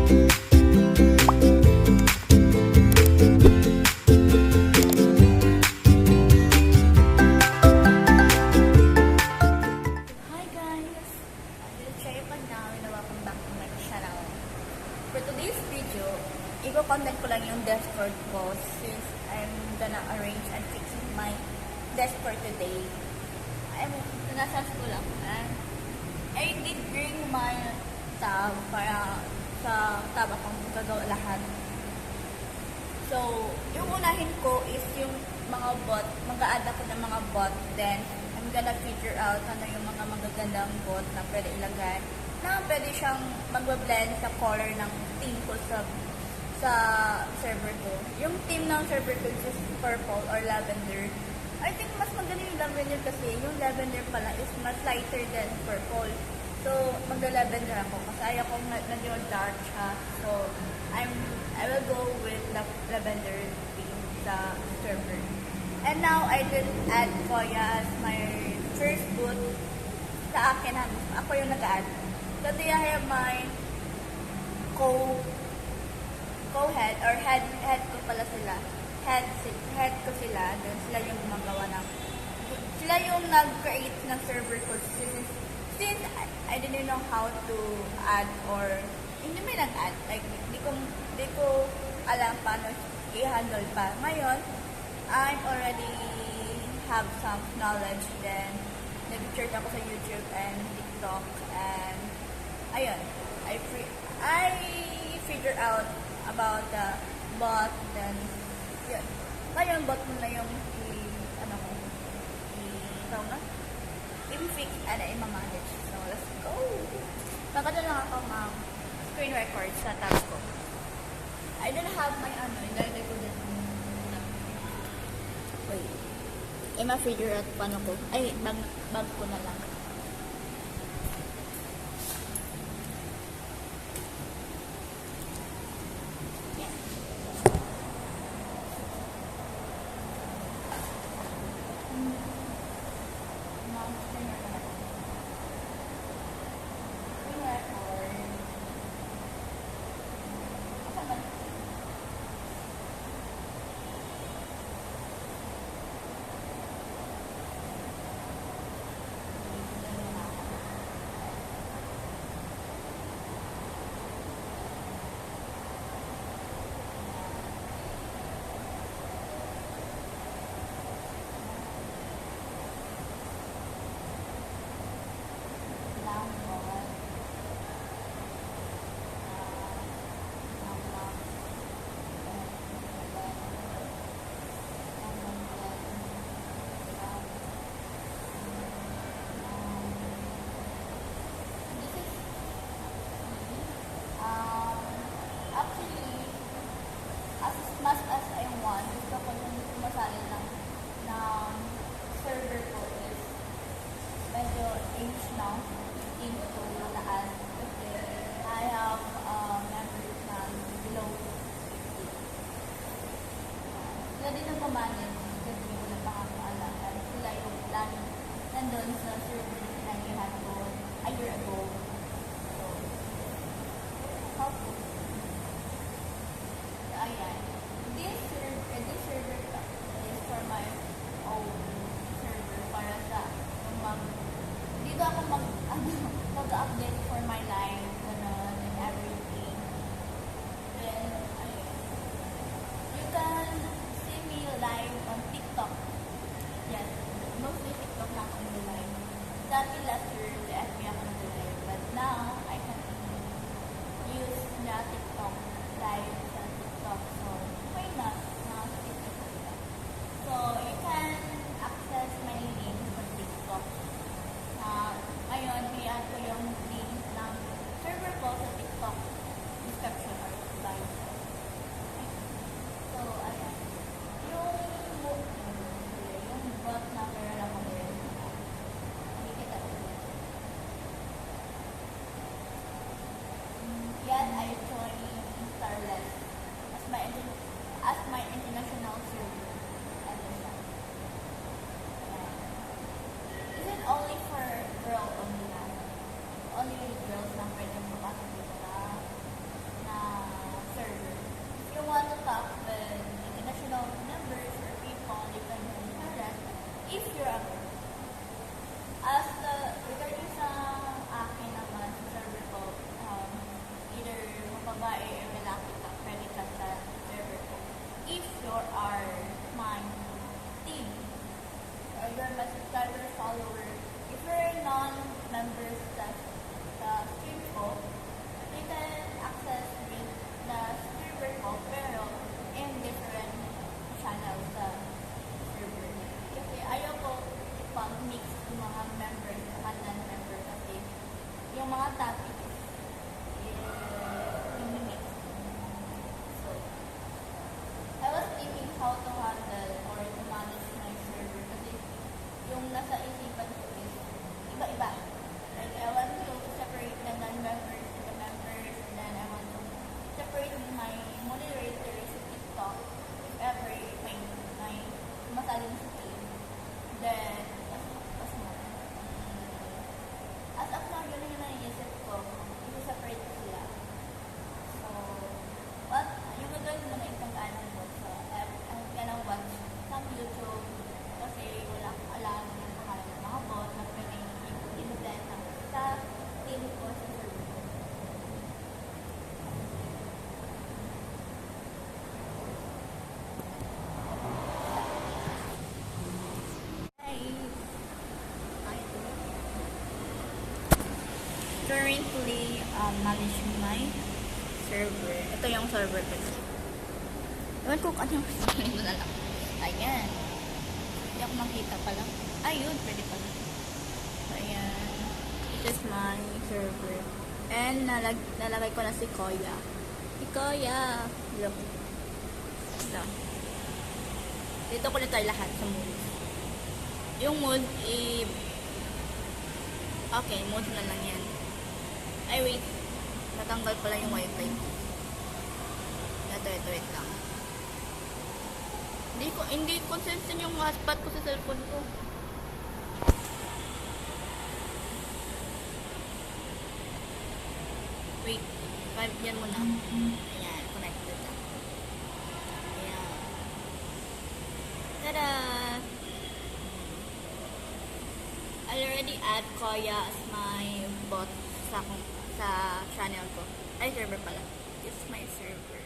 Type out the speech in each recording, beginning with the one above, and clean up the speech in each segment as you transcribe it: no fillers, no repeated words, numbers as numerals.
Hi guys! This is Cherry Pagnaw and welcome back to my channel. For today's video, i-content ko lang yung desk for ko since I'm gonna arrange and fix my desk for today. Nasa school lang. I did bring my tab para sa tab akong gagawa lahat. So, yung unahin ko is yung mga bot. Mag-a-add ako ng mga bot. Then, I'm gonna figure out ano yung mga magagandang bot na pwede ilagay. Na pwede siyang mag-blend sa color ng theme ko sa server ko. Yung theme ng server ko is purple or lavender. I think mas magaling yung lavender kasi yung lavender pala is mas lighter than purple. So, magla-lavender ako kasi ayaw kong medyo dark siya. So, I will go with the lavender theme sa server. And now, I did add Koya as my first boot sa akin. Ako yung nag-add. So, I have my co-head or head ko pala sila. Head ko sila. Then sila yung gumagawa ng sila yung nag-create ng server ko since I didn't know how to add or hindi may nag-add. Like, di ko alam paano i-handle pa. Ngayon, I already have some knowledge. Then, nag-search ako sa YouTube and TikTok and ayun, I figure out about the bot. Then, yun. Ngayon, bot mo na yung i-fix and i-manage. So, let's go! Magkano lang ako screen record sa tab ko. I don't have my ilalagay ko din. Wait. Ma-figure out paano ko. Ay, bag ko na lang. Sila din ang pamanit kasi hindi ko na pangalan. Sila yung lagi nandun sa server na you had a year ago. So, helpful. So, ayan. This server is for my own server para sa dito ako mag-update for my life and everything. Then, ayun. You can see me live on TikTok. Yes, mostly TikTok na ako live. Dati last year, sa FB ako nag-live. But now, I can use the TikTok live sa TikTok. So, why not? Sa TikTok. So, you can access my link sa TikTok. Ngayon, i-add ko yung link ng server ko sa TikTok description or live. So, ayan. Yung bot na meron ako din. Hindi kita ulit. Yan, I joined manage my server. Ito yung server ko. Ewan ko kung ano yung ito na lang. Ayan. Hindi ako makita pala. Ayun, pwede pala. Ayan. This is my server. And nalagay ko na si Koya. Si Koya! Look. Ito. Dito ko nito lahat sa mood. Yung mood, okay, mood na lang yan. Ay, wait. Natanggal pala yung wifi. Ito, wait lang. Hindi consistent yung hotspot ko sa cellphone ko. Wait, 5 yan muna. Ayan, connected na. Ayan. Tada! I already add Koya as my bot sa channel ko. Ay, server pala. This is my server.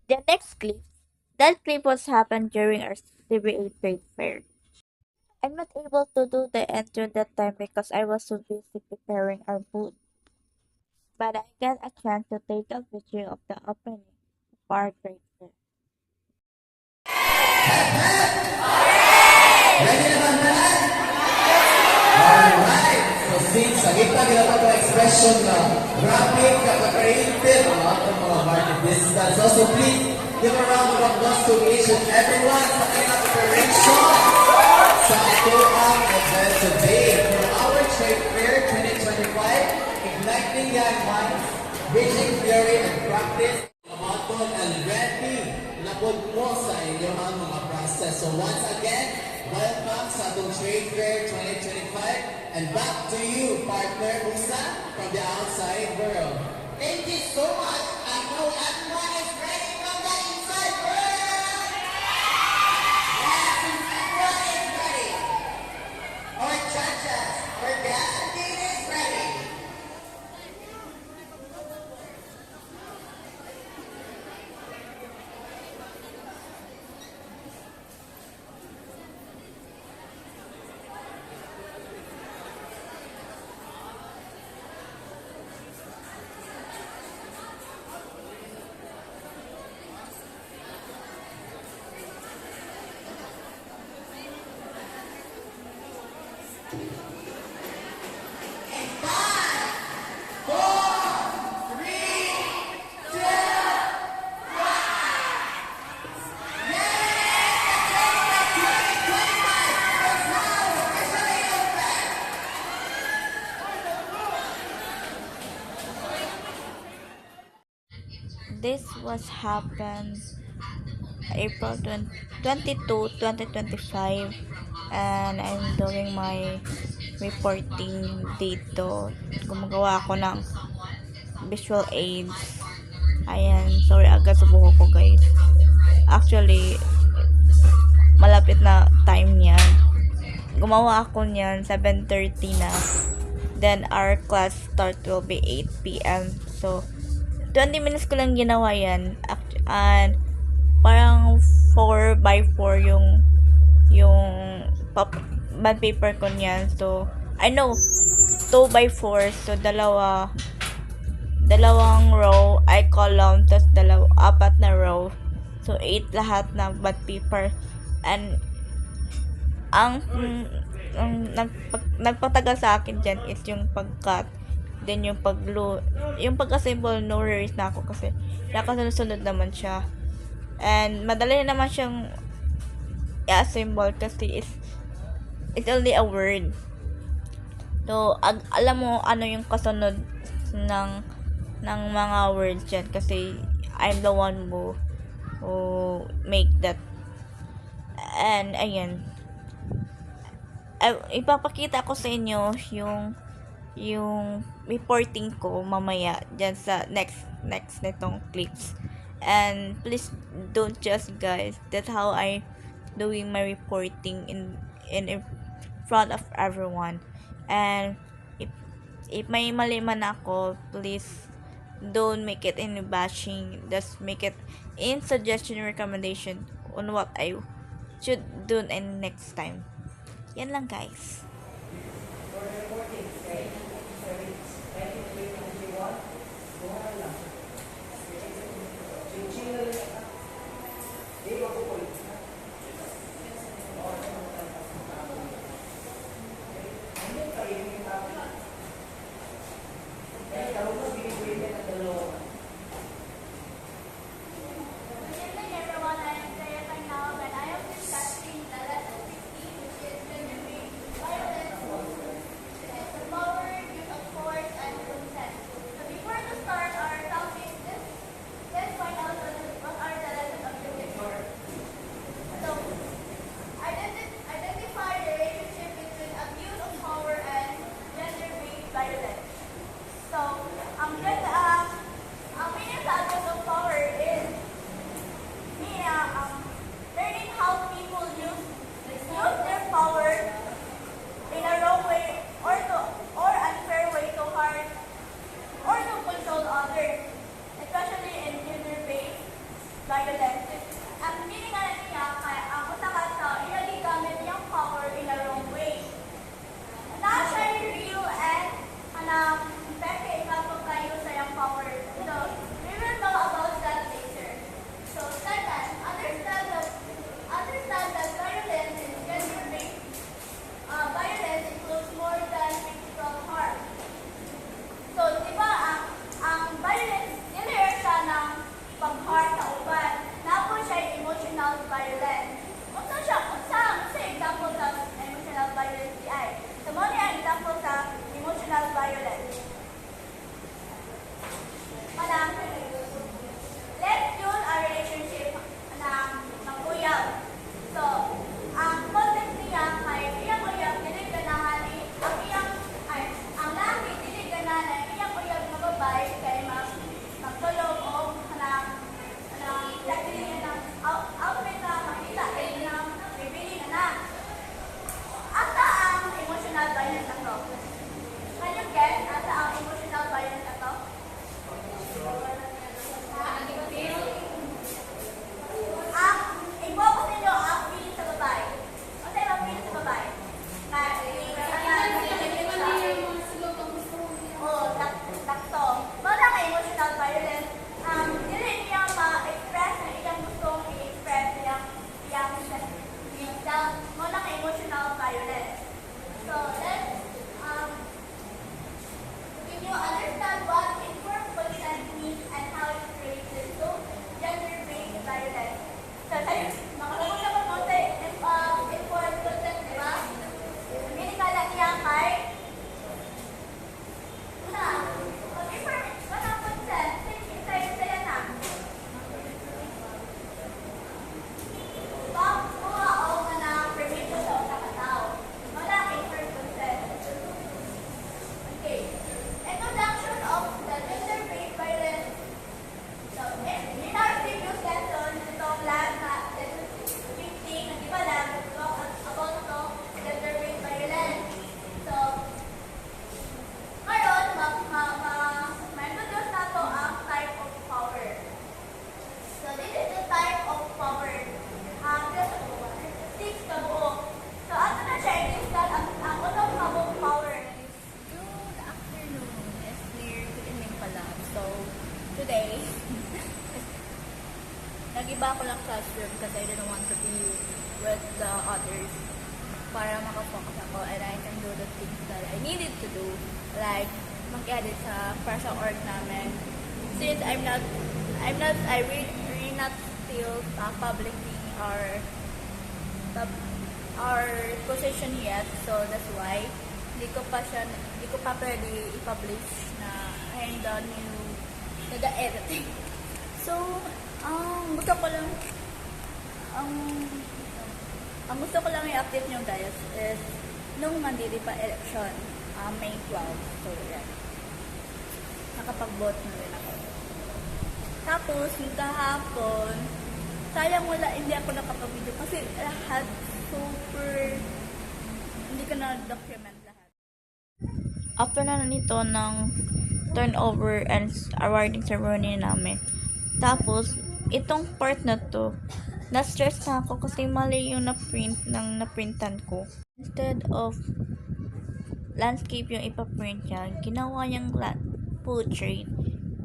The next clip. That clip was happened during our CBA trade fair. I'm not able to do the intro that time because I was so busy preparing our booth. But I got a chance to take a video of the opening of our trade fair. Ready naman na? Alright! So since sa gitna ginagawa ng expression na graphic, kaka-creative, ang ating mga market distance. So please, give a round of applause to each and everyone sa kanilang preparation sa ito-ang event today for our Trade Fair 2025, Igniting Young Minds, Bridging Theory and Practice, Maton and ready na po mo sa inyong mga process. So once again, welcome sa atong Trade Fair 2025 and back to you, partner Musa from the outside world. Thank you so much. I know everyone is ready from the inside world. Yes, everyone is ready. Our judges, our guest team is ready. This was happened April 22, 2025 and I'm doing my reporting dito. Gumagawa ako ng visual aids. Ayan, sorry agad sa buho ko guys. Actually, malapit na time niyan. Gumawa ako niyan 7:30 na. Then our class start will be 8 p.m. So 20 minutes ko lang ginawa yan. And parang 4x4 yung bond paper ko niyan. So, I know 2x4. So, dalawang row ay column. Tapos apat na row. So, 8 lahat na bond paper. And ang nagpatagal sa akin dyan is yung pag-cut. Then yung yung pag-assemble, no worries na ako kasi nakasunod naman siya. And madali naman siyang i-assemble kasi it's only a word. So, alam mo ano yung kasunod ng mga words dyan kasi I'm the one who make that. And ayan. Ipapakita ko sa inyo yung reporting ko mamaya dyan sa next nitong clips. And please don't judge guys. That's how I doing my reporting in front of everyone. And if may mali man ako, please don't make it in bashing. Just make it in suggestion recommendation on what I should do in next time. Yan lang guys. violence. Ang meaning nga niya, kaya ang usakan sa inagigamit niyang power in a wrong way. Not siya real and peke kapag kayo sa yung power. So, we will know about that later. So, second, understand that violence is gender-based. Violence includes more than physical harm. So, di ba, ang violence, nilirek siya ng pag-harm sa uban. Napo siya yung emotional violence. Unsa siya? Unsa example sa emotional violence di ay? So, mo niya example sa emotional violence. Parang, let's build a relationship ng uyab. So, ang context niya kay iyang uyab, dili ganahan ang laki, dili ganahan iyang uyab na babae kay magtulog o dahil niya ng outfit na makita ay ng bibili na. Asa ang emotional violence na to? Can you guess asa ang emotional violence na to? Ipokus ninyo ang feeling sa babae. Ano tayo ang feeling sa babae? Takto. Wala ka emotional violence. Dili niya ma-express na iyang gustong i-express iyang self. Wala ka emotional violence. So, let's can you understand what informed consent means and how it relates to gender-based violence? So, tayo, makalaman naman mo sa informed consent, di ba? Meaning nga lang niya kay wala consent. Saya na. Pagkuha o na permission sa usa ka tao. Wala informed consent. Okay. Introduction of the gender-based violence. So, in our previous lesson, itong last na lesson 15, di ba lang, talk about to gender-based violence. So, ngayon, ma-introduce na to ang type of power. So, this is the type of power. Six kabuok. So, ato na siya, i-install ang unang kabuok power. Good afternoon. It's near good evening pala. So, today, nag-iba ko lang classroom kasi I didn't want to be with the others para makafocus ako and I can do the things that I needed to do, like mag-edit para sa org namin. Since I really not still publishing our position yet, so that's why hindi ko pa pwede i-publish na I'm the new nag-editing. So, gusto ko lang i-update nyo guys is nung mandili pa election, May 12. So, yeah. Nakapag-vote na rin ako. Tapos, yung kahapon, sayang hindi ako nakapag-video kasi lahat super, hindi ko na-document lahat. After na nito ng turnover and awarding ceremony namin, tapos, itong part na to, na-stress na ako kasi mali yung naprintan ko. Instead of landscape yung ipaprint niya, ginawa niyang portrait.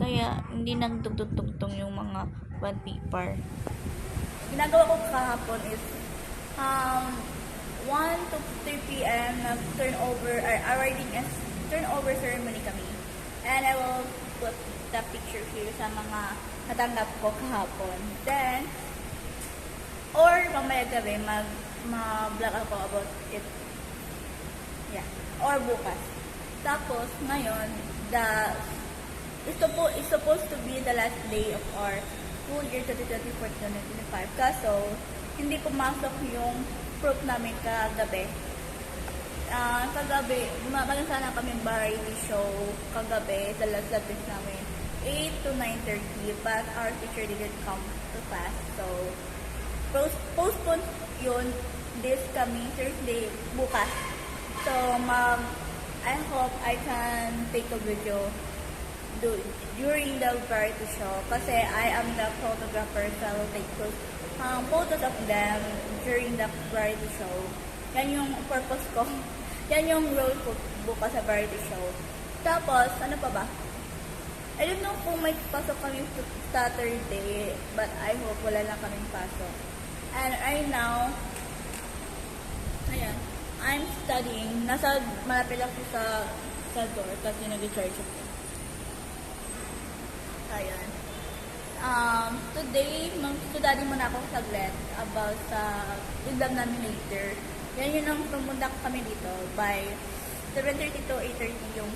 Kaya, hindi nagdugtong yung mga bond paper. Ginagawa ko kahapon is 1 to 3 p.m. nag-turnover or awarding turnover ceremony kami. And I will put the picture here sa mga natanggap ko kahapon. Then, or mamaya gabi, mag-vlog ako about it. Yeah. Or bukas. Tapos, ngayon, it's supposed to be the last day of our school year 2024-2025. Kaso, hindi pumasok yung proof namin kagabi. Kagabi, maganda sana kami variety show kagabi sa last service namin. 8 to 9:30, but our teacher didn't come to class. So, postpone yun this coming Thursday, bukas. So, I hope I can take a video during the variety show kasi I am the photographer, so I will take photos of them during the variety show. Yan yung purpose ko. Yan yung role ko bukas sa variety show. Tapos, ano pa ba? I don't know kung may pasok kami Saturday, but I hope wala lang kaming pasok. And right now, ayan, I'm studying. Malapit lang po sa door kasi nag-charge ako. Ayan. Today, mag-study muna ako saglit about sa exam namin later. Yan yun ang pumunta kami dito by 7:30 to 8:30 yung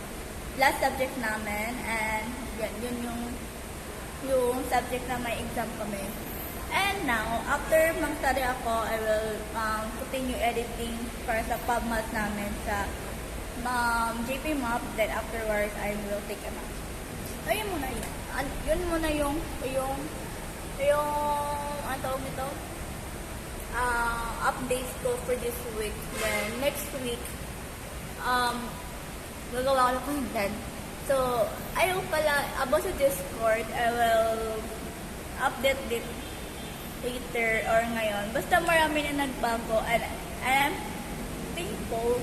last subject namin, and yan, yun yung subject na may exam kami. And now, after mag-study ako, I will continue editing para sa PubMath namin sa JP Map. Then afterwards, I will take a nap. Ayun muna yun. Yun muna yung ano tawag nito? Updates ko for this week. Then next week, gagawa ko ng content. So, ayaw pala, about sa Discord, I will update it later or ngayon. Basta marami na nagbago, and I am thankful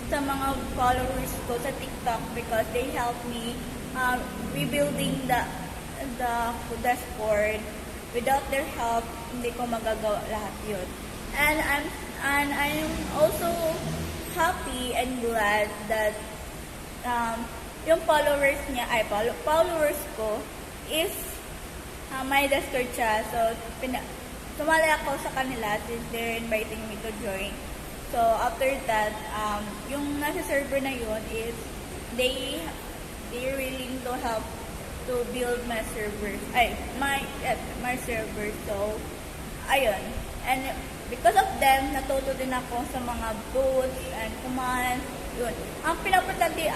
sa mga followers ko sa TikTok because they help me rebuilding the dashboard. Without their help, hindi ko magagawa lahat yun. And I'm also happy and glad that yung followers ko is may Discord siya. So, sumali ako sa kanila since they're inviting me to join. So, after that, yung nasa server na yun is they willing to help to build my servers. My servers. So, ayun. And because of them, natuto din ako sa mga boots and commands. Yun. Ang pinaka-importante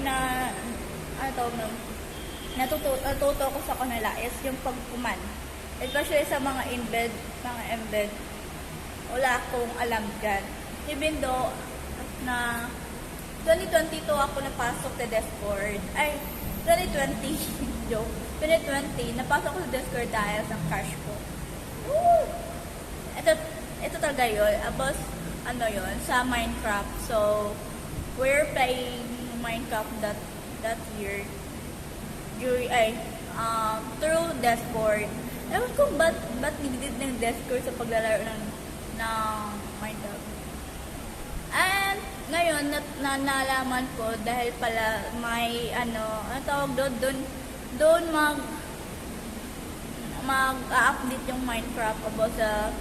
na natuto ko sa kanila is yung pag-command. Especially sa mga embed, wala akong alam dyan. Even though na 2022 ako napasok sa Discord. 2020, joke. 2020, napasok ko sa Discord dahil sa crush ko. Woo! Ito talaga yun. About, sa Minecraft. So, we're playing Minecraft that year. Through Discord. Ewan ko, ba't nigdid ng Discord sa paglalaro ng Minecraft. And, ngayon, nalaman ko dahil pala may, tawag doon mag-update yung Minecraft about sa,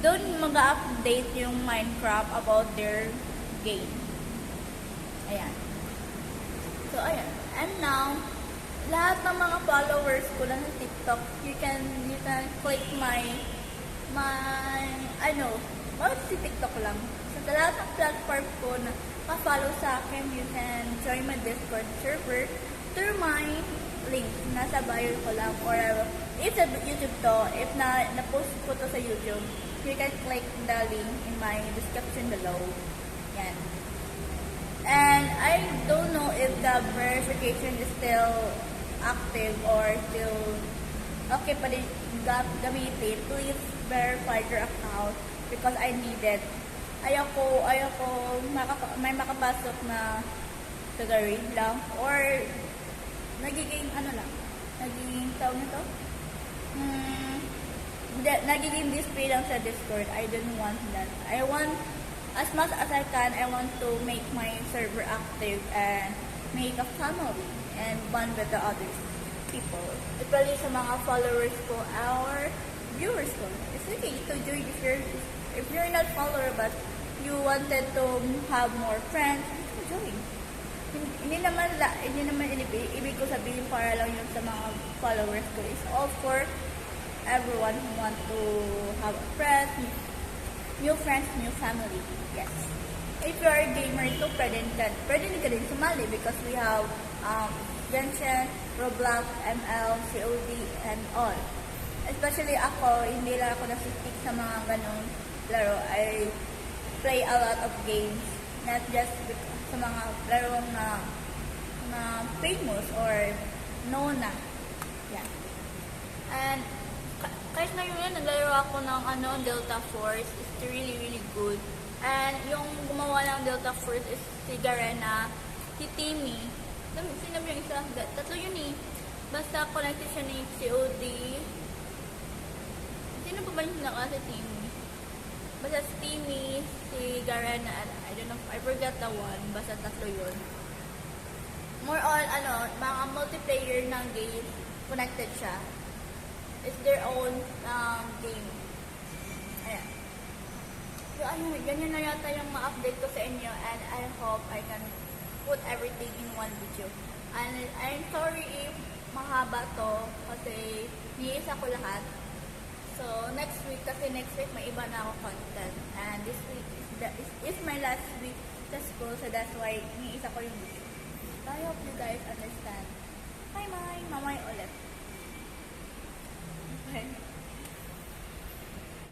doon mag-update yung Minecraft about their game. Ayan. So, ayan. And now, lahat ng mga followers ko lang sa TikTok, you can click si TikTok lang. So, sa lahat ng platform ko na ka-follow sa akin, you can join my Discord server through my link. Nasa bio ko lang. Or if sa YouTube to, if na-post ko to sa YouTube, you can click the link in my description below. Yan. And I don't know if the verification is still active or still okay pa din gamitin. Please verify your account because I need it. Ayoko may makapasok na tagarin lang or nagiging tawag nito? Nagiging display lang sa Discord. I don't want that. I want, as much as I can, I want to make my server active and make a family and bond with the other people. Especially sa mga followers ko or viewers ko. It's okay to join if you're not follower but you wanted to have more friends, join. Hindi naman ibig ko sabihin para lang yun sa mga followers ko. It's all for everyone who want to have a friend, new friends, new family. Yes. If you are a gamer ito, pwede ka din sumali because we have Genshin, Roblox, ML, COD, and all. Especially ako, hindi lang ako nasistick sa mga ganong laro. I play a lot of games Not just sa mga larong na famous or known na. Yeah. And kahit ngayon naglalaro ako ng Delta Force, it's really really good. And yung gumawa ng Delta Force is si Garena, si Timmy. Sino ba yung isa? Tatlo yun eh. Basta connected siya ni COD. Sino pa ba yung sinaka si Timmy? Basta si Timmy, si Garena, I don't know, I forgot the one. Basta tatlo yun. More on, mga multiplayer ng game, connected siya. It's their own game. Ayan. So, ayun, ganyan na yata yung ma-update ko sa inyo and I hope I can put everything in one video. And I'm sorry if mahaba to kasi niisa ko lahat. So, next week, kasi next week may iba na ako content. And this week is my last week sa school, so that's why niisa ko yung video. So, I hope you guys understand. Bye-bye! Mamay ulit. Bye.